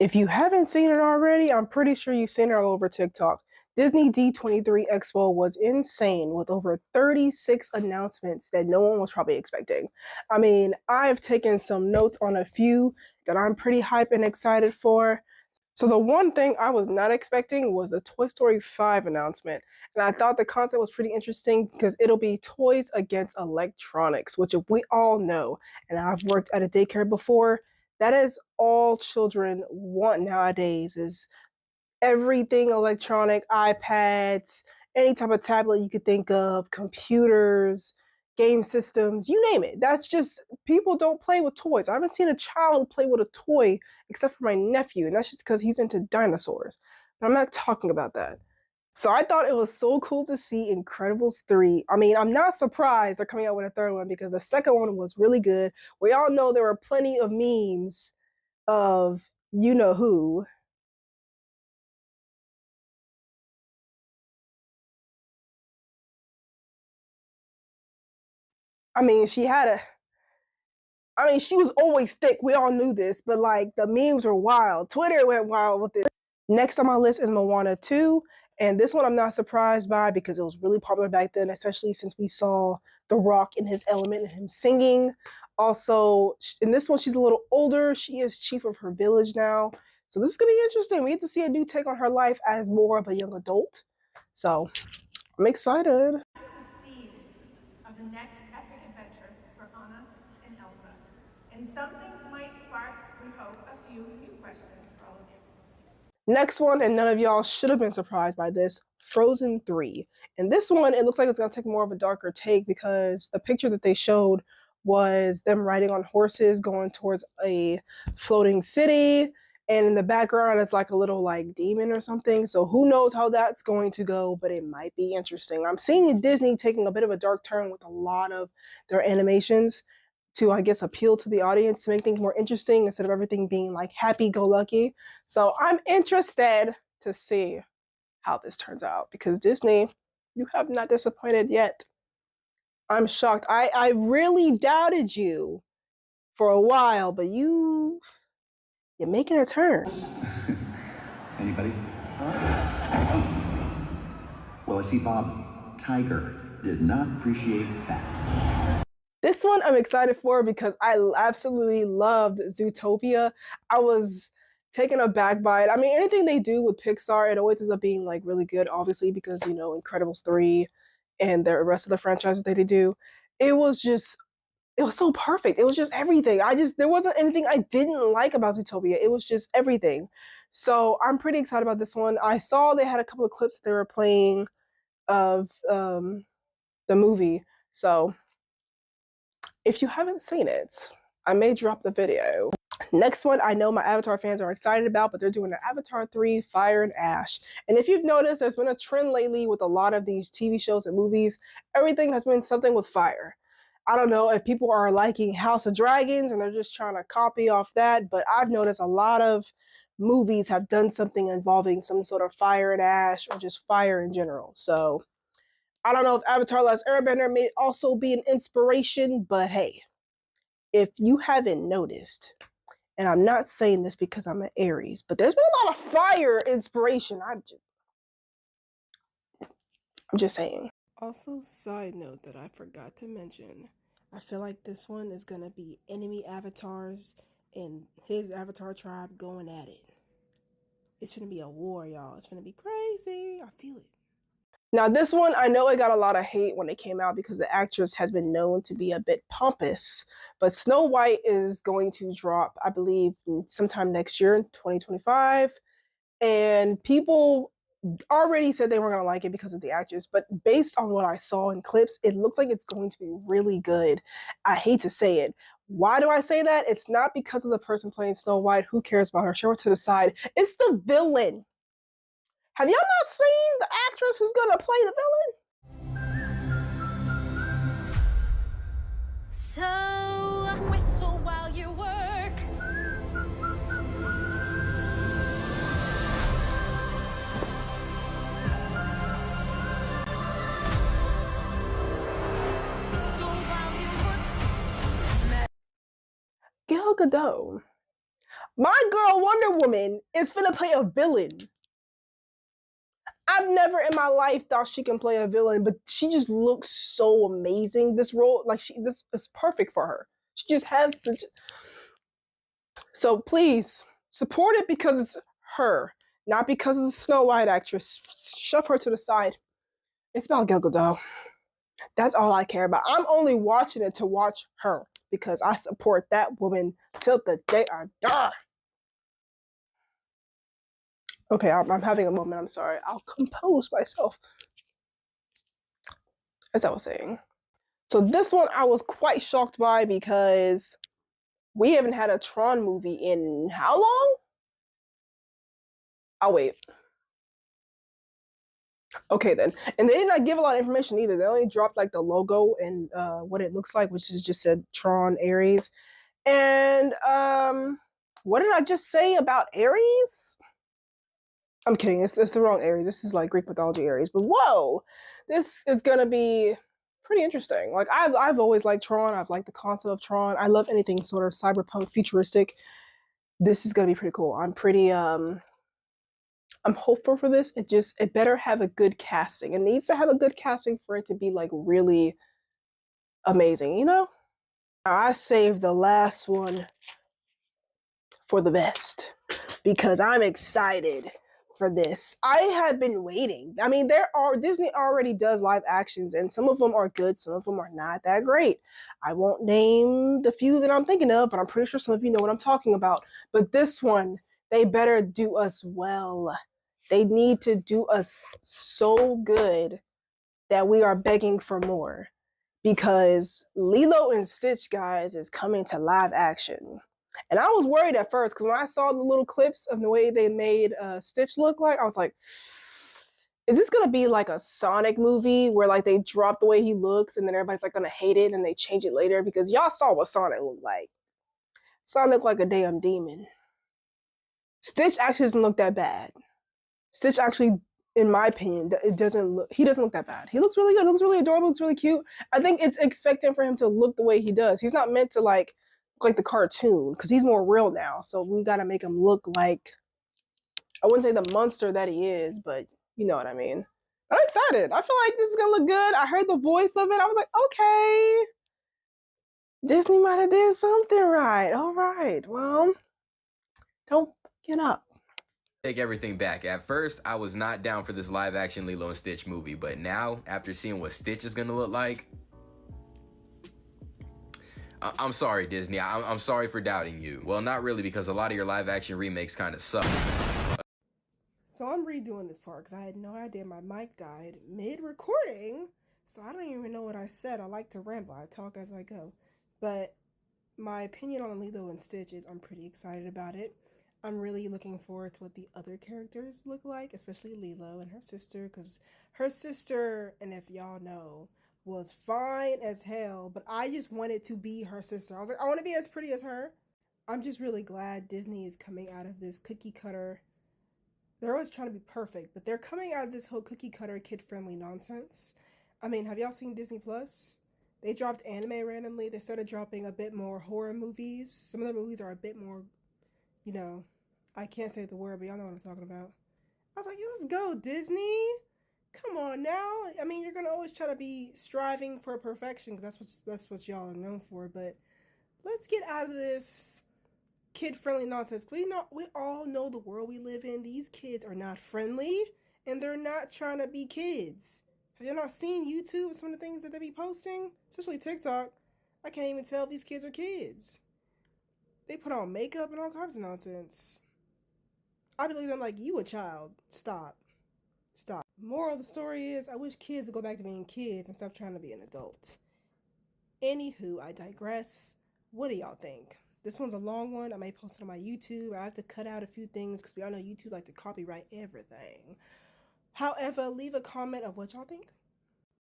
If you haven't seen it already, I'm pretty sure you've seen it all over TikTok. Disney D23 Expo was insane with over 36 announcements that no one was probably expecting. I mean, I've taken some notes on a few that I'm pretty hyped and excited for. So the one thing I was not expecting was the Toy Story 5 announcement. And I thought the concept was pretty interesting because it'll be toys against electronics, which we all know, and I've worked at a daycare before, that is all children want nowadays is everything electronic, iPads, any type of tablet you could think of, computers, game systems, you name it. That's just, people don't play with toys. I haven't seen a child play with a toy except for my nephew, and that's just because he's into dinosaurs. But I'm not talking about that. So I thought it was so cool to see Incredibles 3. I mean, I'm not surprised they're coming out with a third one because the second one was really good. We all know there were plenty of memes of you know who. I mean, she was always thick. We all knew this, but like the memes were wild. Twitter went wild with it. Next on my list is Moana 2. And this one I'm not surprised by because it was really popular back then, especially since we saw The Rock in his element and him singing. Also, in this one, she's a little older. She is chief of her village now. So this is going to be interesting. We get to see a new take on her life as more of a young adult. So I'm excited. The seeds of the next epic adventure for Anna and Elsa. And some things might spark, we hope, a few new questions for all of you. Next one, and none of y'all should have been surprised by this, Frozen 3. And this one, it looks like it's going to take more of a darker take because the picture that they showed was them riding on horses going towards a floating city. And in the background, it's like a little like demon or something. So who knows how that's going to go, but it might be interesting. I'm seeing Disney taking a bit of a dark turn with a lot of their animations to, I guess, appeal to the audience, to make things more interesting instead of everything being like happy-go-lucky. So I'm interested to see how this turns out because Disney, you have not disappointed yet. I'm shocked. I really doubted you for a while, but you're making a turn. Anybody? Well, I see Bob Tiger did not appreciate that. This one I'm excited for because I absolutely loved Zootopia. I was taken aback by it. I mean, anything they do with Pixar, it always ends up being like really good, obviously, because you know, Incredibles 3 and the rest of the franchises that they do. It was so perfect. It was just everything. There wasn't anything I didn't like about Zootopia. It was just everything. So I'm pretty excited about this one. I saw they had a couple of clips that they were playing of the movie. So if you haven't seen it, I may drop the video. Next one, I know my Avatar fans are excited about, but they're doing an Avatar 3 Fire and Ash. And if you've noticed, there's been a trend lately with a lot of these TV shows and movies. Everything has been something with fire. I don't know if people are liking House of Dragons and they're just trying to copy off that, but I've noticed a lot of movies have done something involving some sort of fire and ash or just fire in general. So I don't know if Avatar Last Airbender may also be an inspiration, but hey, if you haven't noticed, and I'm not saying this because I'm an Aries, but there's been a lot of fire inspiration. I'm just saying. Also, side note that I forgot to mention, I feel like this one is going to be enemy avatars and his avatar tribe going at it. It's going to be a war, y'all. It's going to be crazy. I feel it. Now, this one, I know it got a lot of hate when it came out because the actress has been known to be a bit pompous, but Snow White is going to drop, I believe, sometime next year, 2025, and people already said they weren't going to like it because of the actress, but based on what I saw in clips, it looks like it's going to be really good. I hate to say it. Why do I say that? It's not because of the person playing Snow White. Who cares about her? Show her to the side. It's the villain. Have y'all not seen the actress who's gonna play the villain? So whistle while you work. Gal Gadot. My girl Wonder Woman is finna play a villain. I've never in my life thought she can play a villain, but she just looks so amazing. This role, like this is perfect for her. She just has the. So please support it because it's her, not because of the Snow White actress. Shove her to the side. It's about Gal Gadot. That's all I care about. I'm only watching it to watch her because I support that woman till the day I die. Okay, I'm having a moment. I'm sorry. I'll compose myself. As I was saying. So this one I was quite shocked by because we haven't had a Tron movie in how long? I'll wait. Okay then. And they did not give a lot of information either. They only dropped like the logo and what it looks like, which is just said Tron Ares. And what did I just say about Ares? I'm kidding. It's the wrong Ares. This is like Greek mythology Ares. But whoa, this is gonna be pretty interesting. Like I've always liked Tron. I've liked the concept of Tron. I love anything sort of cyberpunk futuristic. This is gonna be pretty cool. I'm hopeful for this. It better have a good casting. It needs to have a good casting for it to be like really amazing, you know? I saved the last one for the best because I'm excited for this. I have been waiting. I mean, Disney already does live actions, and some of them are good, some of them are not that great. I won't name the few that I'm thinking of, but I'm pretty sure some of you know what I'm talking about. But this one, they better do us well. They need to do us so good that we are begging for more. Because Lilo and Stitch, guys, is coming to live action. And I was worried at first because when I saw the little clips of the way they made Stitch look like, I was like, is this gonna be like a Sonic movie where like they drop the way he looks and then everybody's like gonna hate it and they change it later? Because y'all saw what Sonic looked like. Sonic looked like a damn demon. Stitch actually doesn't look that bad. Stitch actually, in my opinion, he doesn't look that bad. He looks really good. He looks really adorable. Looks really cute. I think it's expecting for him to look the way he does. He's not meant to like the cartoon because he's more real now. So we got to make him look like, I wouldn't say the monster that he is, but you know what I mean. I'm excited. I feel like this is gonna look good. I heard the voice of it. I was like, okay, Disney might have did something right. All right. Well, don't get up. Take everything back. At first, I was not down for this live action Lilo and Stitch movie, but now, after seeing what Stitch is gonna look like, I'm sorry, Disney. I'm sorry for doubting you. Well, not really, because a lot of your live action remakes kind of suck. So I'm redoing this part because I had no idea my mic died mid-recording. So I don't even know what I said. I like to ramble. I talk as I go. But my opinion on Lilo and Stitch is I'm pretty excited about it. I'm really looking forward to what the other characters look like, especially Lilo and her sister, because her sister, and if y'all know, was fine as hell, but I just wanted to be her sister. I was like, I want to be as pretty as her. I'm just really glad Disney is coming out of this cookie cutter. They're always trying to be perfect, but they're coming out of this whole cookie cutter kid-friendly nonsense. I mean, have y'all seen Disney Plus? They dropped anime randomly. They started dropping a bit more horror movies. Some of the movies are a bit more, you know, I can't say the word, but y'all know what I'm talking about. I was like, let's go, Disney. Come on now. I mean, you're gonna always try to be striving for perfection because that's what y'all are known for. But let's get out of this kid-friendly nonsense. We all know the world we live in. These kids are not friendly, and they're not trying to be kids. Have you not seen YouTube and some of the things that they be posting, especially TikTok? I can't even tell if these kids are kids. They put on makeup and all kinds of nonsense. I believe them like, you a child. Stop. Moral of the story is, I wish kids would go back to being kids and stop trying to be an adult. Anywho, I digress. What do y'all think? This one's a long one. I may post it on my YouTube. I have to cut out a few things because we all know YouTube like to copyright everything. However, leave a comment of what y'all think.